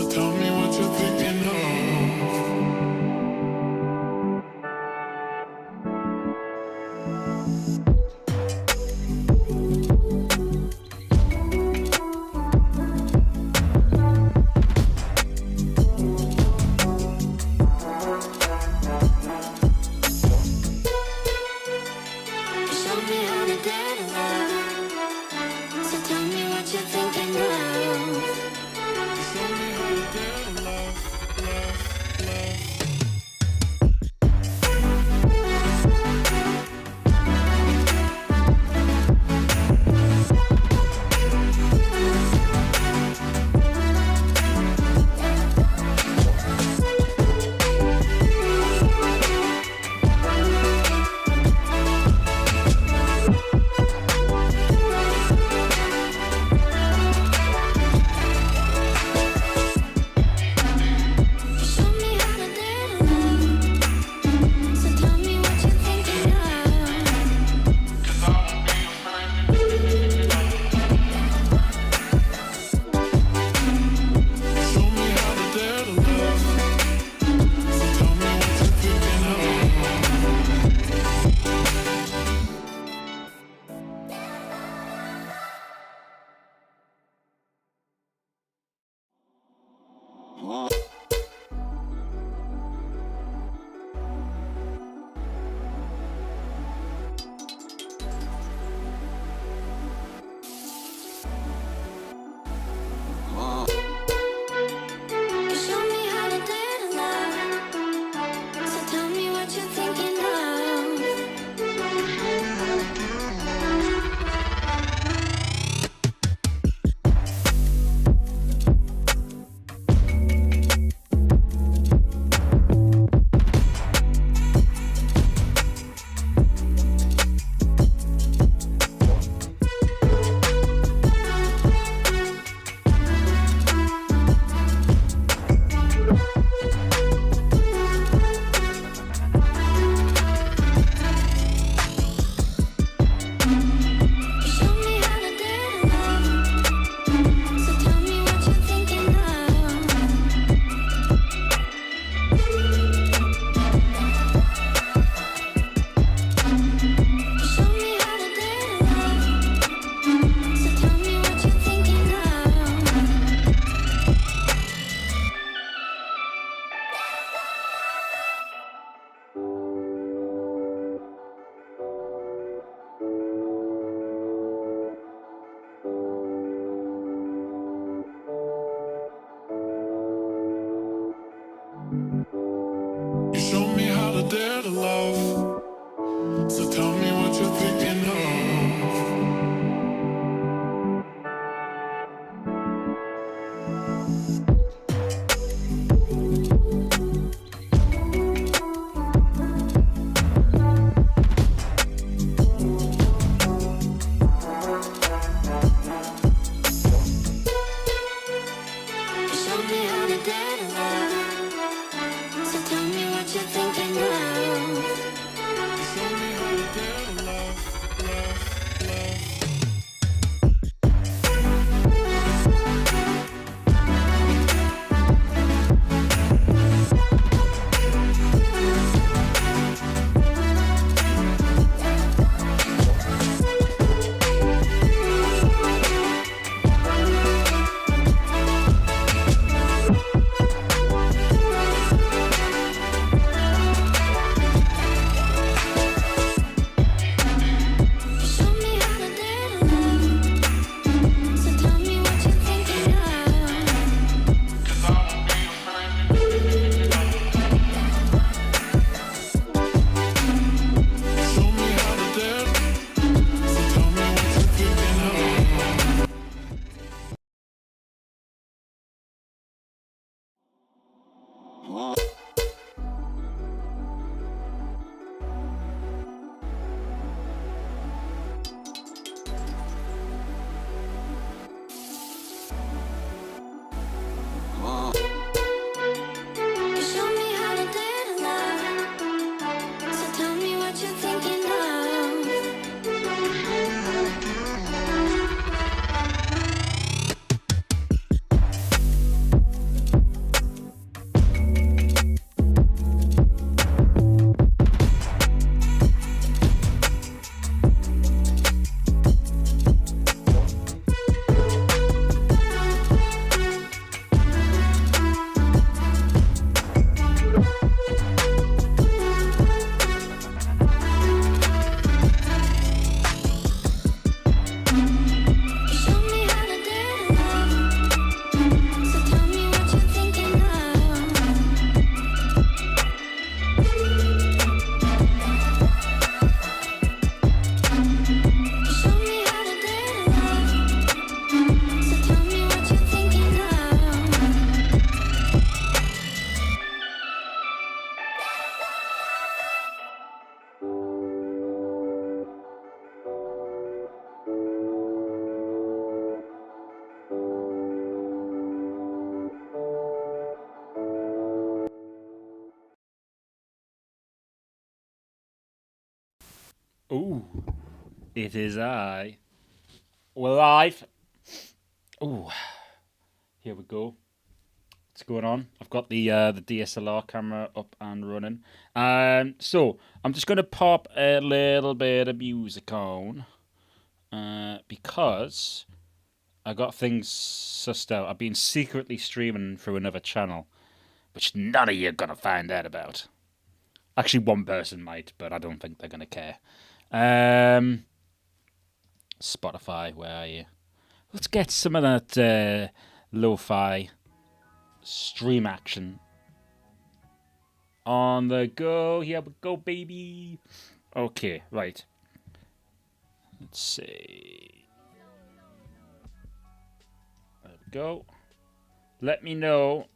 tell me what you're thinking of. Show me how to get love. So tell me what you're thinking of. Show me how to get love. It is I. We're live. Ooh, here we go. What's going on? I've got the DSLR camera up and running. So I'm just gonna pop a little bit of music on, because I got things sussed out. I've been secretly streaming through another channel, which none of you are gonna find out about. Actually, one person might, but I don't think they're gonna care. Spotify, where are you? Let's get some of that lo-fi stream action on the go. Here we go, baby. Okay, right. Let's see. There we go. Let me know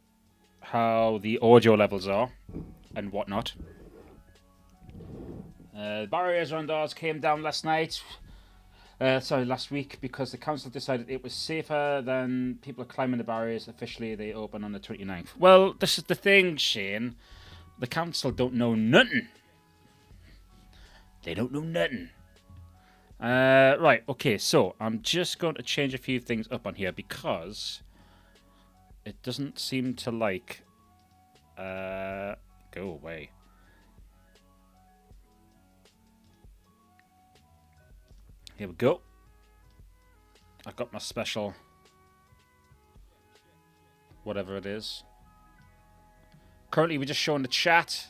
how the audio levels are and whatnot. Barriers around ours came down last night. Last week, because the council decided it was safer than people are climbing the barriers. Officially, they open on the 29th. Well, this is the thing, Shane. The council don't know nothing. They don't know nothing. Right, okay, so I'm just going to change a few things up on here because it doesn't seem to like... go away. Here we go. I've got my special, whatever it is. Currently, we're just showing the chat.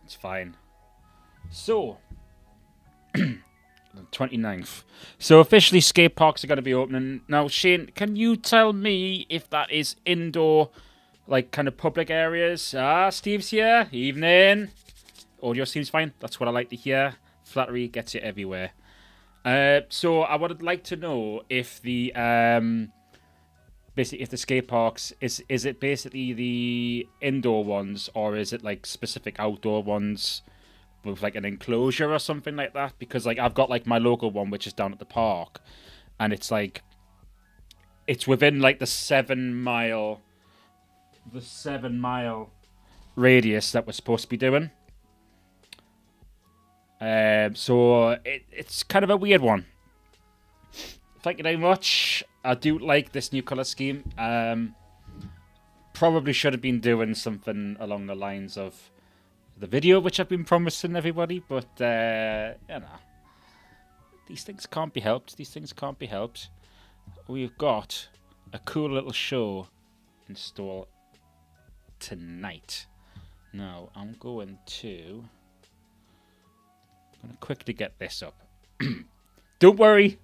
It's fine. So, 29th. So, officially, skate parks are going to be opening. Now, Shane, can you tell me if that is indoor, like, kind of public areas? Ah, Steve's here. Evening. Audio seems fine. That's what I like to hear. Flattery gets it everywhere. So I would like to know if the basically if the skate parks is it basically the indoor ones, or is it like specific outdoor ones with like an enclosure or something like that? Because like I've got like my local one which is down at the park, and it's like it's within like the 7 mile radius that we're supposed to be doing. So it's kind of a weird one. Thank you very much. I do like this new colour scheme. Probably should have been doing something along the lines of the video, which I've been promising everybody, but you know, these things can't be helped. These things can't be helped. We've got a cool little show in store tonight. Now I'm going to quickly get this up. Don't worry.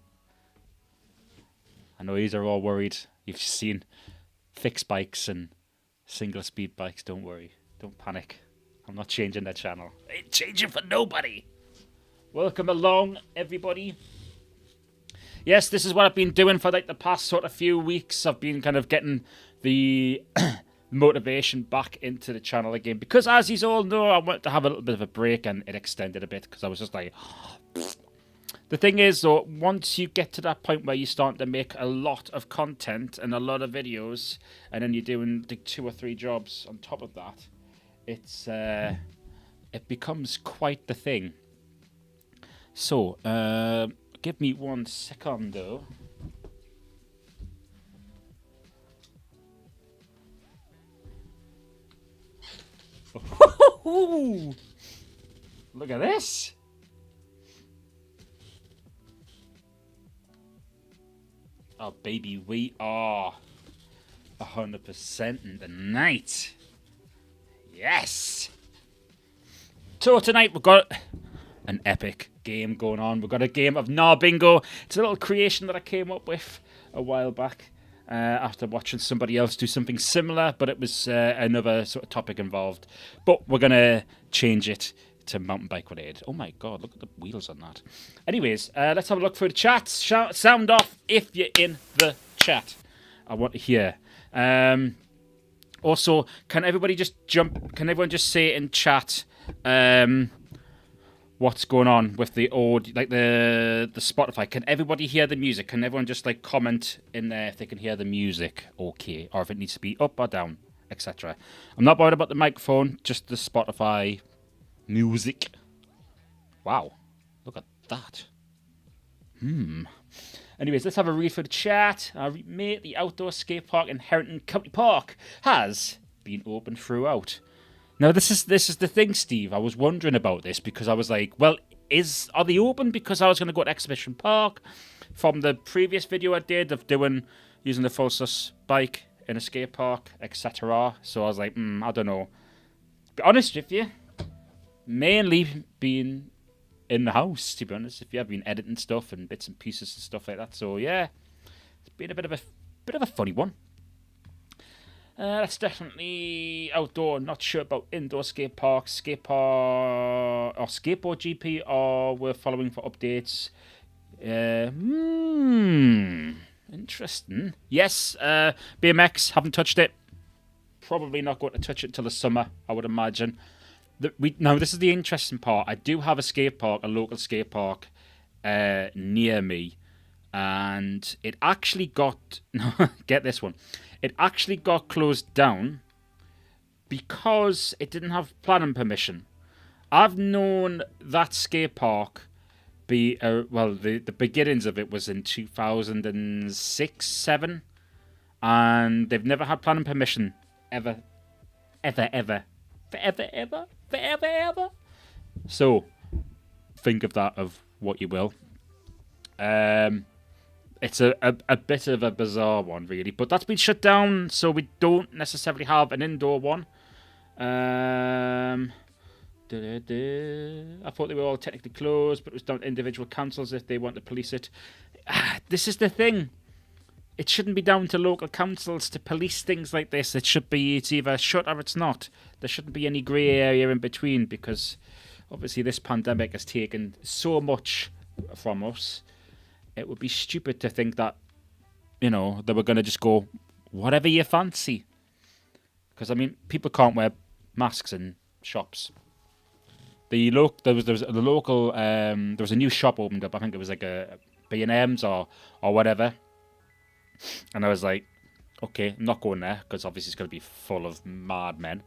I know you are all worried. You've seen fixed bikes and single speed bikes. Don't worry. Don't panic. I'm not changing that channel. I ain't changing for nobody. Welcome along, everybody. Yes, this is what I've been doing for like the past sort of few weeks. I've been kind of getting the motivation back into the channel again, because as you all know, I wanted to have a little bit of a break, and it extended a bit because I was just like the thing is though, once you get to that point where you're starting to make a lot of content and a lot of videos, and then you're doing like 2 or 3 jobs on top of that, it's it becomes quite the thing. So give me 1 second though. Look at this. Oh, baby, we are 100% in the night. Yes. So tonight we've got an epic game going on. We've got a game of Gnar Bingo. It's a little creation that I came up with a while back. After watching somebody else do something similar, but it was another sort of topic involved. But we're going to change it to mountain bike related. Oh my god, look at the wheels on that. Anyways, let's have a look through the chat. Sound off if you're in the chat. I want to hear. Also, can everybody just jump? Can everyone just say in chat what's going on with the audio, like the Spotify? Can everybody hear the music? Can everyone just like comment in there if they can hear the music? Okay, or if it needs to be up or down, etc. I'm not worried about the microphone, just the Spotify music. Wow, look at that? Anyways, let's have a read for the chat. Our mate, the outdoor skate park in Herrington County Park has been open throughout. Now, this is the thing, Steve. I was wondering about this because I was like, well, are they open? Because I was going to go to Exhibition Park from the previous video I did of using the full sus bike in a skate park, etc. So I was like, I don't know. Be honest with you, mainly being in the house, to be honest. If you have been editing stuff and bits and pieces and stuff like that. So yeah, it's been a bit of a funny one. That's definitely outdoor. Not sure about indoor skate parks. Skateboard GP or we're following for updates. Interesting. Yes, BMX, haven't touched it. Probably not going to touch it till the summer, I would imagine. Now, this is the interesting part. I do have a local skate park near me. And it actually got... get this one. It actually got closed down because it didn't have planning permission. I've known that skate park be... the beginnings of it was in 2006-07. And they've never had planning permission. Ever. Forever. So, think of that of what you will. It's a bit of a bizarre one, really. But that's been shut down, so we don't necessarily have an indoor one. I thought they were all technically closed, but it was down to individual councils if they want to police it. This is the thing. It shouldn't be down to local councils to police things like this. It's either shut or it's not. There shouldn't be any grey area in between because obviously this pandemic has taken so much from us. It would be stupid to think that, they were going to just go, whatever you fancy. Because, people can't wear masks in shops. There was a new shop opened up. I think it was like a B&M's or whatever. And I was like, okay, I'm not going there because obviously it's going to be full of madmen.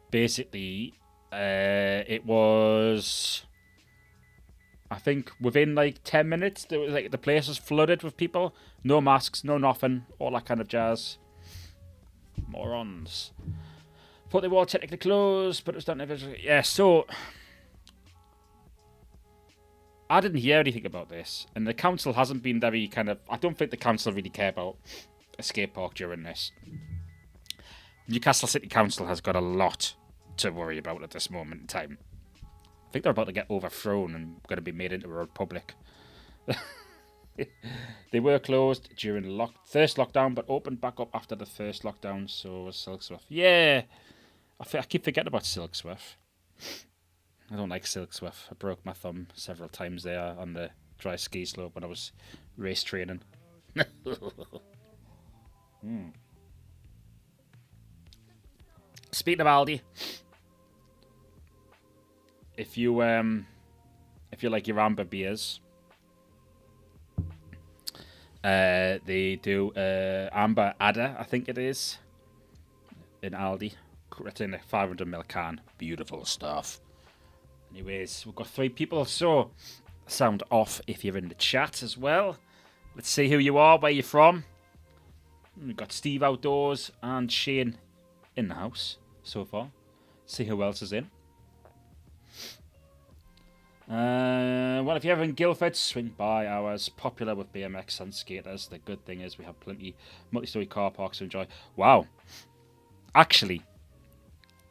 Basically, it was... I think within 10 minutes, there was the place was flooded with people. No masks, no nothing, all that kind of jazz. Morons. Thought they were all technically closed, but it was done. Yeah, so I didn't hear anything about this, and the council hasn't been very I don't think the council really care about a skate park during this. Newcastle City Council has got a lot to worry about at this moment in time. I think they're about to get overthrown and going to be made into a republic. They were closed during the first lockdown, but opened back up after the first lockdown. So was Silksworth. Yeah, I keep forgetting about Silksworth. I don't like Silksworth. I broke my thumb several times there on the dry ski slope when I was race training. Speaking of Aldi, if you like your amber beers, they do amber adder, I think it is, in Aldi. It's in a 500ml can. Beautiful stuff. Anyways, we've got 3 people, so sound off if you're in the chat as well. Let's see who you are, where you're from. We've got Steve outdoors and Shane in the house so far. See who else is in. Well, if you're ever in Guildford, swing by ours. Popular with BMX and skaters. The good thing is we have plenty multi-storey car parks to enjoy. Wow. Actually,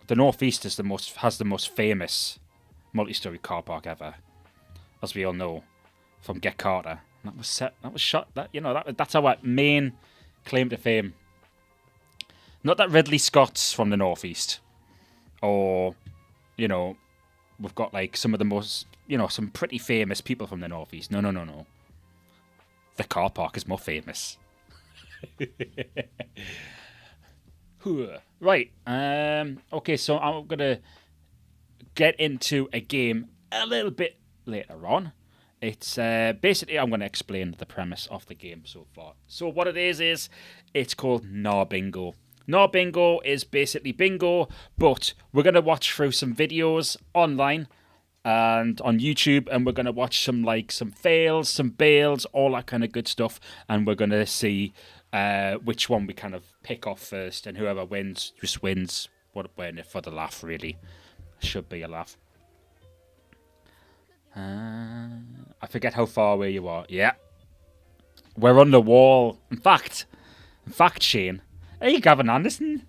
the North East has the most famous multi-storey car park ever, as we all know, from Get Carter. That's our main claim to fame. Not that Ridley Scott's from the North East, or we've got some of the most, some pretty famous people from the North East. No. The car park is more famous. Right. Okay, so I'm gonna get into a game a little bit later on. It's basically I'm going to explain the premise of the game so far. So what it is it's called Gnar Bingo. Gnar Bingo is basically bingo, but we're going to watch through some videos online and on YouTube, and we're gonna watch some fails, some bails, all that kind of good stuff, and we're gonna see which one we kind of pick off first, and whoever wins just wins. What we're in it for the laugh, really. Should be a laugh. I forget how far away you are. Yeah, we're on the wall. In fact, Shane, hey, Gavin Anderson,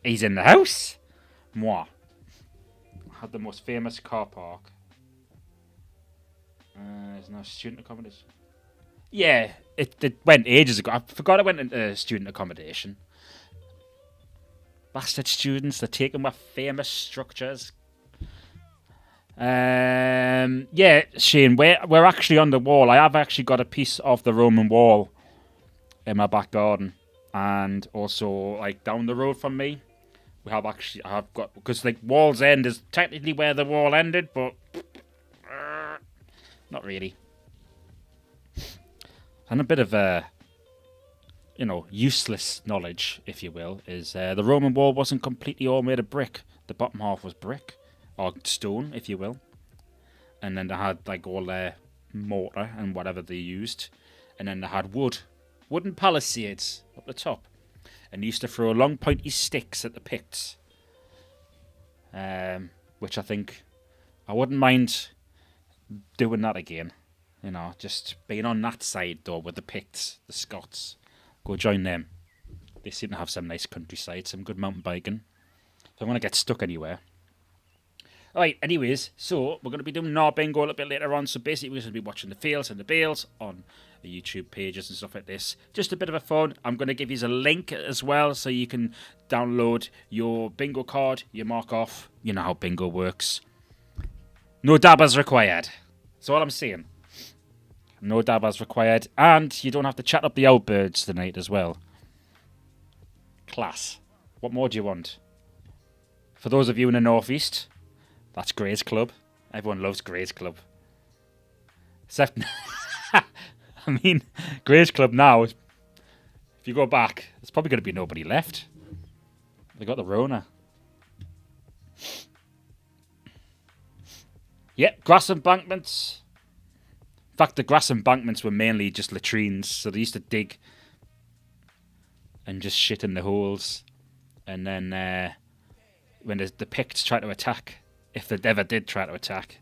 he's in the house. Moi. Had the most famous car park. There's no student accommodation. Yeah, it went ages ago. I forgot it went into student accommodation. Bastard students, they're taking my famous structures. Yeah, Shane, we're actually on the wall. I have actually got a piece of the Roman wall in my back garden, and also like down the road from me. I've got, because like Wall's End is technically where the wall ended, but not really. And a bit of useless knowledge, if you will, is the Roman wall wasn't completely all made of brick. The bottom half was brick, or stone, if you will. And then they had like all their mortar and whatever they used. And then they had wooden palisades up the top. And used to throw long pointy sticks at the Picts. Which I think I wouldn't mind doing that again. Just being on that side though with the Picts, the Scots. Go join them. They seem to have some nice countryside, some good mountain biking. If I want to get stuck anywhere. Alright, anyways, so we're going to be doing Gnar Bingo a little bit later on. So basically we're going to be watching the fails and the bails on the YouTube pages and stuff like this. Just a bit of a fun. I'm going to give you a link as well so you can download your bingo card, you mark off. You know how bingo works. No dabbers required. That's all I'm saying. No dabbers required. And you don't have to chat up the outbirds tonight as well. Class. What more do you want? For those of you in the northeast, that's Gray's Club. Everyone loves Gray's Club. Except, I mean, Gray's Club now, if you go back, there's probably going to be nobody left. They got the Rona. Yep, grass embankments. In fact, the grass embankments were mainly just latrines, so they used to dig and just shit in the holes. And then when the Picts tried to attack, if they ever did try to attack,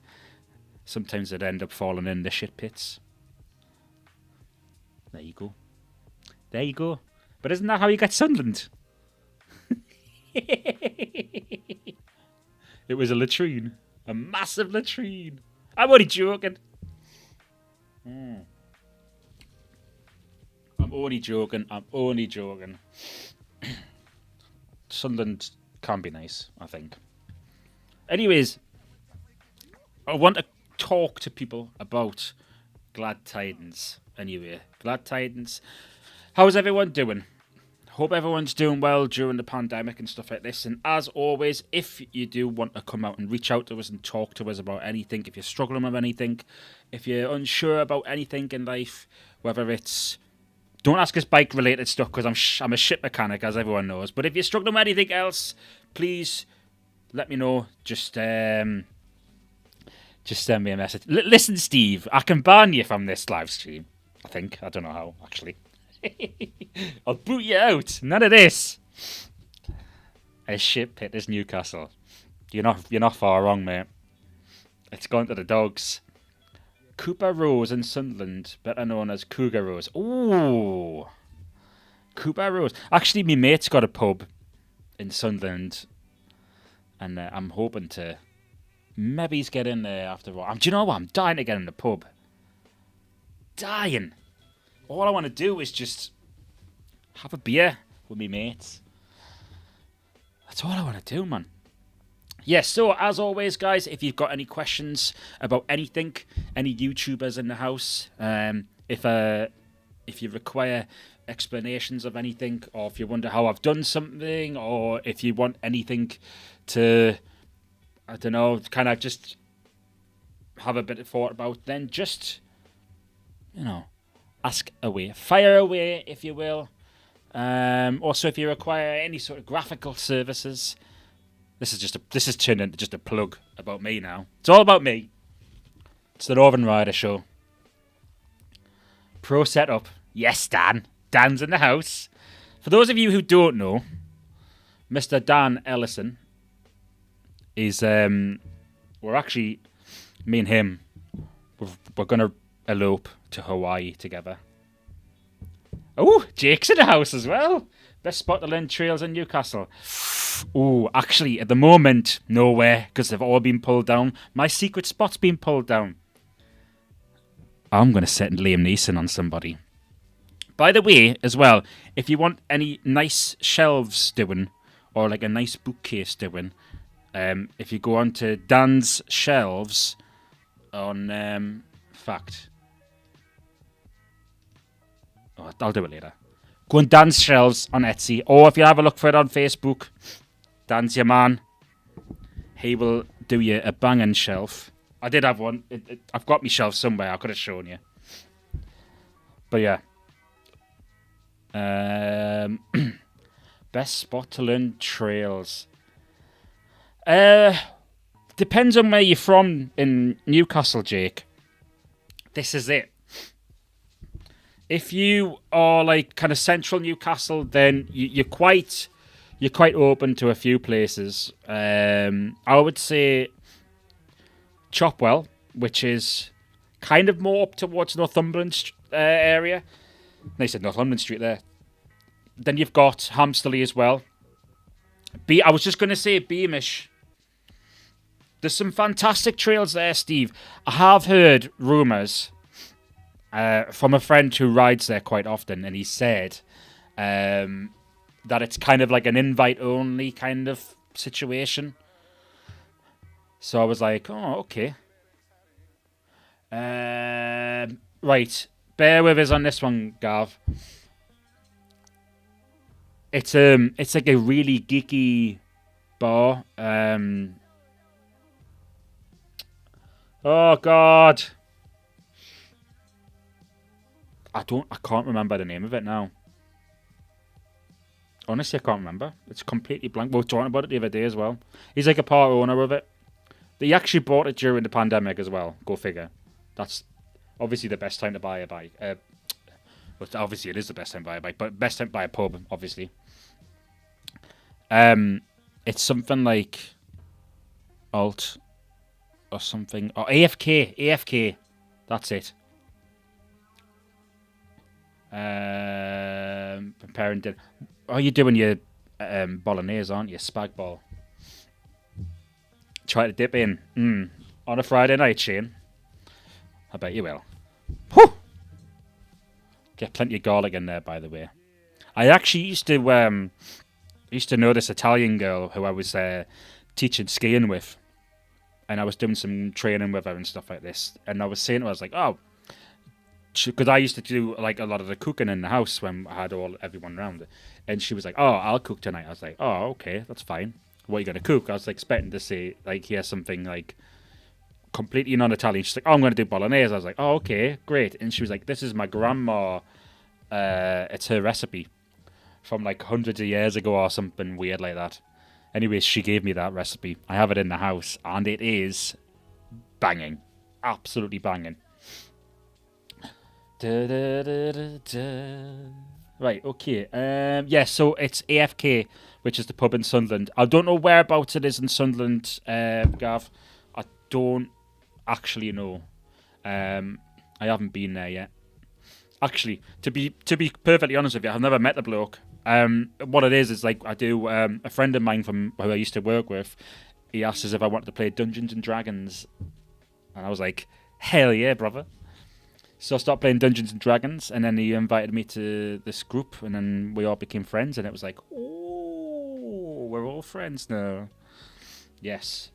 sometimes they'd end up falling in the shit pits. There you go. There you go. But isn't that how you get Sunderland? It was a latrine. A massive latrine. I'm only joking. I'm only joking. Sunderland can be nice, I think. Anyways, I want to talk to people about glad tidings. Anyway, glad tidings. How's everyone doing? Hope everyone's doing well during the pandemic and stuff like this. And as always, if you do want to come out and reach out to us and talk to us about anything, if you're struggling with anything, if you're unsure about anything in life, whether it's... Don't ask us bike-related stuff because I'm a shit mechanic, as everyone knows. But if you're struggling with anything else, please let me know. Just send me a message. Listen, Steve, I can ban you from this live stream. I think. I don't know how, actually. I'll boot you out. None of this. A shit pit is Newcastle. You're not far wrong, mate. It's gone to the dogs. Cooper Rose in Sunderland, better known as Cougar Rose. Ooh. Cooper Rose. Actually, my mate's got a pub in Sunderland. And I'm hoping to maybe get in there after a while. Do you know what? I'm dying to get in the pub. Dying. All I want to do is just have a beer with me mates. That's all I want to do, man. Yes, so as always, guys, if you've got any questions about anything, any YouTubers in the house, if you require explanations of anything, or if you wonder how I've done something, or if you want anything to, I don't know, kind of just have a bit of thought about, then just, ask away. Fire away, if you will. Also, if you require any sort of graphical services, This is turned into just a plug about me now. It's all about me. It's the Northern Rider Show. Pro setup. Yes, Dan. Dan's in the house. For those of you who don't know, Mr. Dan Ellison is we're actually, me and him, we're gonna elope to Hawaii together. Oh, Jake's in the house as well. Best spot to learn trails in Newcastle. Oh, actually, at the moment, nowhere, because they've all been pulled down. My secret spot's been pulled down. I'm going to set Liam Neeson on somebody. By the way, as well, if you want any nice shelves doing, or like a nice bookcase doing, if you go on to Dan's Shelves on Fact. Oh, I'll do it later. Go on Dan's Shelves on Etsy, or if you have a look for it on Facebook, Dan's your man. He will do you a banging shelf. I did have one. I've got my shelf somewhere. I could have shown you. But yeah. Best spot to learn trails. Depends on where you're from in Newcastle, Jake. This is it. If you are like kind of central Newcastle, then you're quite open to a few places. I would say Chopwell, which is kind of more up towards Northumberland area. They said Northumberland Street there. Then you've got Hamsterley as well. I was just going to say Beamish. There's some fantastic trails there, Steve. I have heard rumours from a friend who rides there quite often, and he said that it's kind of like an invite-only kind of situation. So I was like, oh, okay. Right, bear with us on this one, Gav. It's like a really geeky bar. Oh God, I can't remember the name of it now. Honestly, I can't remember. It's completely blank. We were talking about it the other day as well. He's like a part owner of it. He actually bought it during the pandemic as well. Go figure. That's obviously the best time to buy a bike. Well, obviously it is the best time to buy a bike, but best time to buy a pub, obviously. It's something like Alt or something. Or AFK. That's it. Preparing dinner. Oh, you're doing your bolognese, aren't you? Spag bol. Try to dip in. On a Friday night, Shane. I bet you will. Whew! Get plenty of garlic in there, by the way. I actually used to know this Italian girl who I was teaching skiing with. And I was doing some training with her and stuff like this. And I was saying to her, I was like, oh, because I used to do like a lot of the cooking in the house when I had everyone around. And she was like, oh, I'll cook tonight. I was like, oh, okay, that's fine. What are you going to cook? I was expecting to say, like, hear something like completely non-Italian. She's like, oh, I'm going to do bolognese. I was like, oh, okay, great. And she was like, this is my grandma. It's her recipe from like hundreds of years ago or something weird like that. Anyways, she gave me that recipe. I have it in the house and it is banging. Absolutely banging. Right, okay. Yeah, so it's AFK, which is the pub in Sunderland. I don't know whereabouts it is in Sunderland, Gav. I don't actually know. I haven't been there yet. Actually, to be perfectly honest with you, I've never met the bloke. What it is like I do. A friend of mine from who I used to work with, he asked us if I wanted to play Dungeons and Dragons, and I was like, hell yeah, brother. So I started playing Dungeons and Dragons, and then he invited me to this group, and then we all became friends, and it was like, oh, we're all friends now. Yes.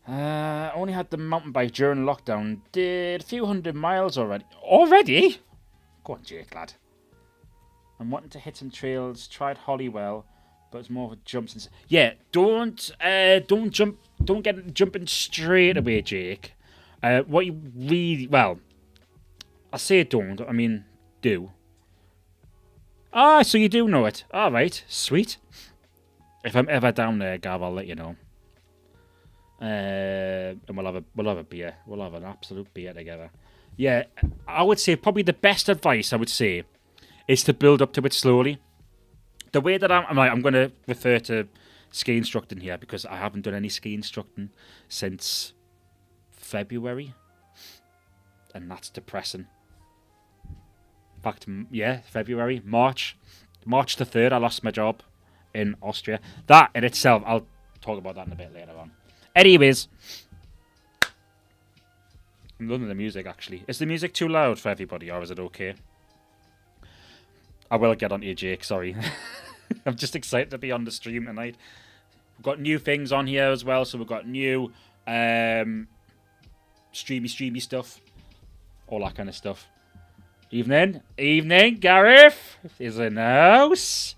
Only had the mountain bike during lockdown. Did a few 100 miles already. Already? Go on, Jake, lad. I'm wanting to hit some trails. Tried Hollywell, but it's more of a jumps and... Yeah, don't jump. Don't get jumping straight away, Jake. What you really... Well, I say don't. I mean, do. Ah, so you do know it. All right, sweet. If I'm ever down there, Gav, I'll let you know. And we'll have a beer. We'll have an absolute beer together. Yeah, I would say probably the best advice I would say is to build up to it slowly. The way that I'm going to refer to ski instructing here because I haven't done any ski instructing since February, and that's depressing. In fact, yeah, February, March the 3rd, I lost my job in Austria. That in itself, I'll talk about that in a bit later on. Anyways, I'm loving the music, actually. Is the music too loud for everybody, or is it okay? I will get on to you, Jake, sorry. I'm just excited to be on the stream tonight. We've got new things on here as well, so we've got new streamy stuff. All that kind of stuff. Evening, Gareth is in the house.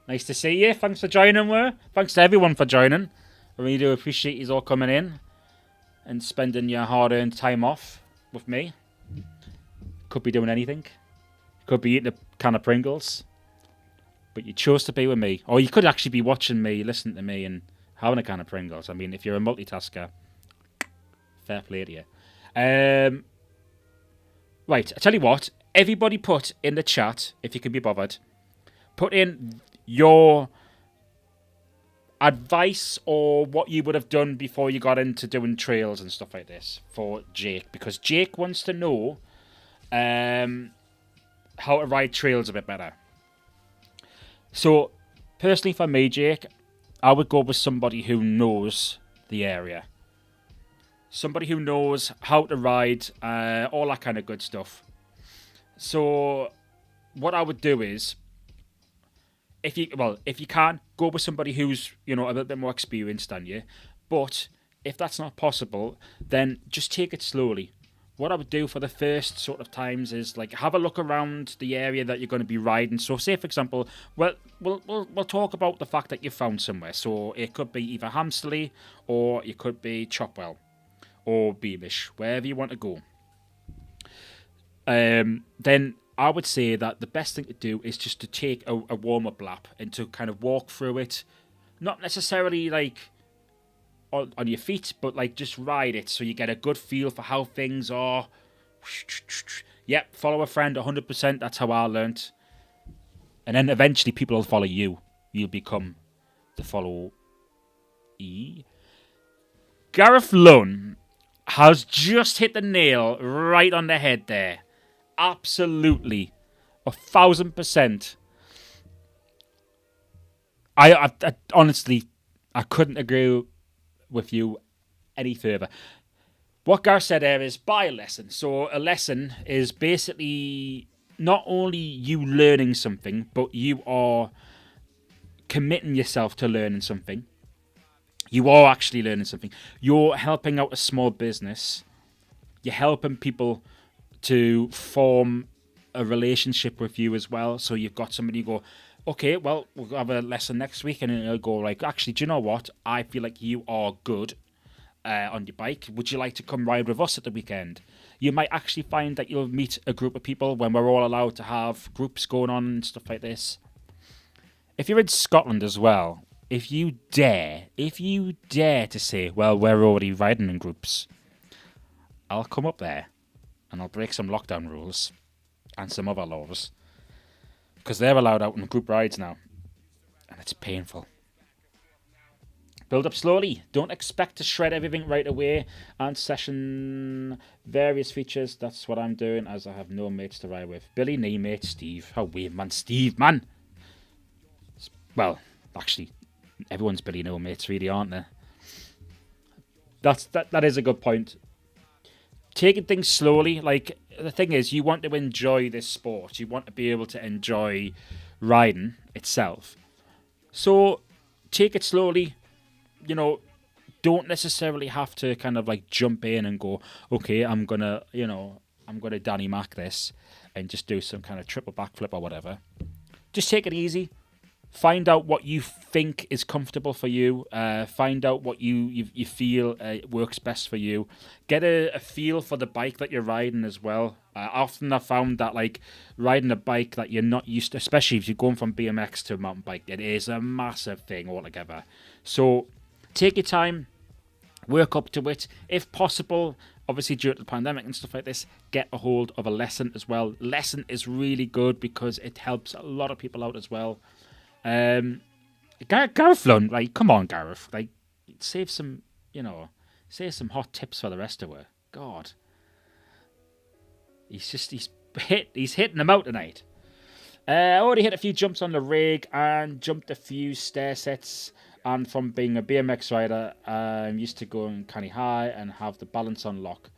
Nice to see you. Thanks for joining, Thanks to everyone for joining. I really do appreciate you all coming in and spending your hard-earned time off with me. Could be doing anything. Could be eating a can of Pringles. But you chose to be with me. Or you could actually be watching me, listening to me, and having a can of Pringles. I mean, if you're a multitasker, fair play to you. Right, I tell you what. Everybody put in the chat, if you can be bothered, put in your advice or what you would have done before you got into doing trails and stuff like this for Jake. Because Jake wants to know how to ride trails a bit better. So, personally for me, Jake, I would go with somebody who knows the area. Somebody who knows how to ride, all that kind of good stuff. So, what I would do is, if you can, go with somebody who's, a little bit more experienced than you. But if that's not possible, then just take it slowly. What I would do for the first sort of times is have a look around the area that you're going to be riding. So, say for example, we'll talk about the fact that you found somewhere. So it could be either Hamsterley or it could be Chopwell or Beamish, wherever you want to go. Then I would say that the best thing to do is just to take a warm-up lap and to kind of walk through it. Not necessarily on your feet, but just ride it so you get a good feel for how things are. Yep, follow a friend 100%. That's how I learnt. And then eventually people will follow you. You'll become the followee. Gareth Lunn has just hit the nail right on the head there. Absolutely. 1,000%. I honestly, I couldn't agree with you any further. What Gareth said there is buy a lesson. So a lesson is basically not only you learning something, but you are committing yourself to learning something. You are actually learning something. You're helping out a small business. You're helping people to form a relationship with you as well. So you've got somebody you go, okay, well, we'll have a lesson next week. And then they'll go actually, do you know what? I feel like you are good on your bike. Would you like to come ride with us at the weekend? You might actually find that you'll meet a group of people when we're all allowed to have groups going on and stuff like this. If you're in Scotland as well, if you dare to say, well, we're already riding in groups, I'll come up there and I'll break some lockdown rules and some other laws because they're allowed out in group rides now and it's painful. Build up slowly. Don't expect to shred everything right away and session various features. That's what I'm doing as I have no mates to ride with. Billy, knee mate, Steve. How weird, man. Steve, man. Well, actually, everyone's Billy no mates, really, aren't they? That is a good point. Taking things slowly. The thing is, you want to enjoy this sport. You want to be able to enjoy riding itself. So, take it slowly. Don't necessarily have to kind of jump in and go, okay, I'm gonna Danny Mac this and just do some kind of triple backflip or whatever. Just take it easy. Find out what you think is comfortable for you. Find out what you feel works best for you. Get a feel for the bike that you're riding as well. Often I've found that like riding a bike that you're not used to, especially if you're going from BMX to a mountain bike, it is a massive thing altogether. So take your time, work up to it. If possible, obviously due to the pandemic and stuff like this, get a hold of a lesson as well. Lesson is really good because it helps a lot of people out as well. Gareth Lund, like, come on, Gareth, like, save some hot tips for the rest of her. God, he's hitting them out tonight. I already hit a few jumps on the rig and jumped a few stair sets. And from being a BMX rider, I'm used to going kind of high and have the balance on lock.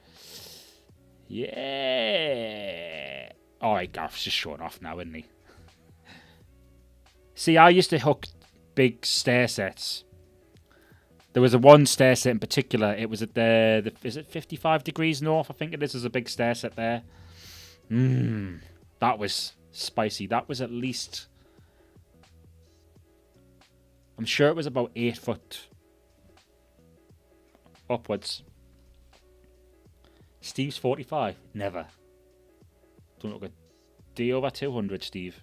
Yeah. All right, Gareth's just showing off now, isn't he? See, I used to hook big stair sets. There was a one stair set in particular. It was at is it 55 degrees north? I think it is. There's a big stair set there. That was spicy. That was at least, I'm sure it was about 8 foot upwards. Steve's 45. Never. Don't look a D over 200, Steve.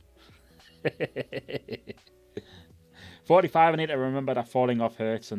45, I need to remember that falling off hurts and